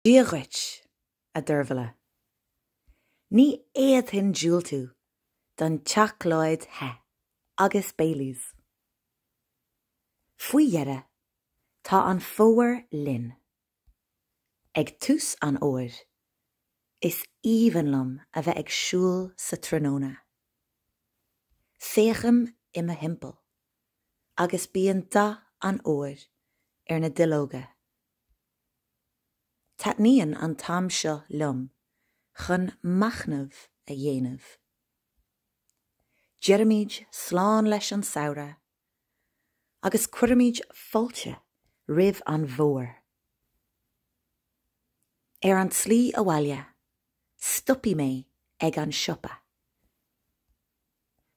Díoghait a d'urbhile. Ní éad hin dúil tú don teachlóid the agus Baileys. Faoi dheire tá an Fómhair linn. Ag tús an óir is íomhanlumm a bheith ag siúil sa tróna. Féacham i mo himpeall agus bíonn da an óir ar na duilleoga. Taitníonn an tam seo liom chun machnamh a dhéanamh. Jeirmid sláán leis an samhra agus cuireamid fáilte roimh an bhór. Ar an tslí a bhaile, stoppi mé ag an siopa.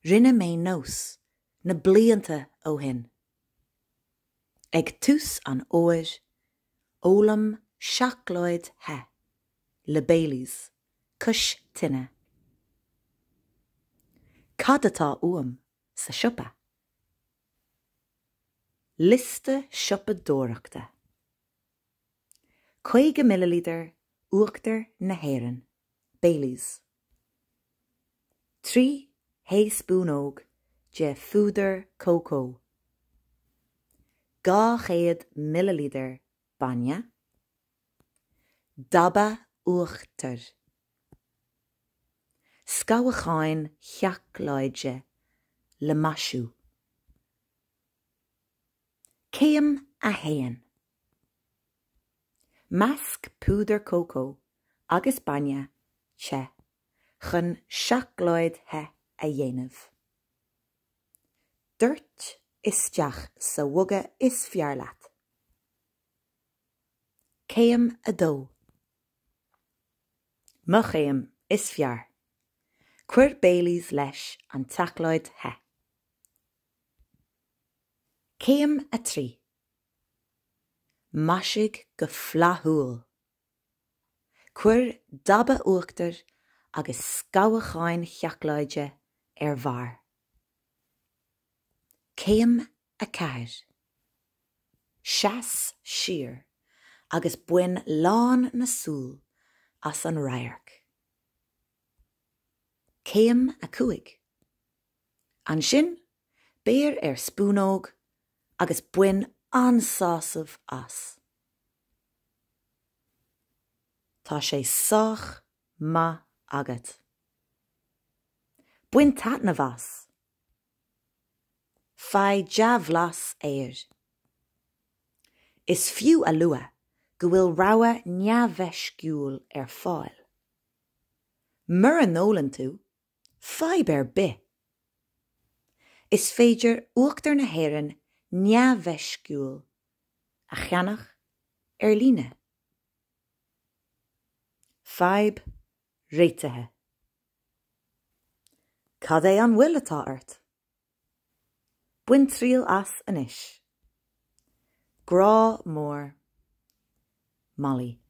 Rinne mé nós na blianta ó hin. Ag tús an óir, ólam seachlóid the, le Baileys, cos tine. Cad atá uam sa siopa? Liste siopa dóireachta. 50 milliliter uachtar na hÉireann, Baileys. 3 héaspúnóg de fúdar cócó. 200 milliliter bainne. Dabba uachtar. Scabhacháin cheachlaide le maisiú. Céim a héan. Measc púdar cócó agus bainne te chun seachlóid the a dhéanamh. Dúirt isteach sa bhoga is fearr leat. Céim a dó. Mo chéim is fearr. Cuir Baileys leis an teachlóid the. Céim a trí. Maisig go flathúil. Cuir dabba uachtar agus scabhacháin cheachlaide ar bharr. Céim a ceathair. Seas siar agus buin lán na súl as an radharc. Céim a 50. An sin béir ar spúnóg agus buin ansásamh as. Tá sé sách ma agat. Buin taitneamh as. Fai deabhlas éir. Is fiú a lua go bhfuil rabha neamheisciúil ar fáil. Mur an nólan tú, fai bear bith. Is féidir uachtar na hÉireann neamheisciúil a cheannach ar líne. Feib réitethe. Cad é an bhfuil atá ort? Buin tríal as anis. Grá mór. Molly.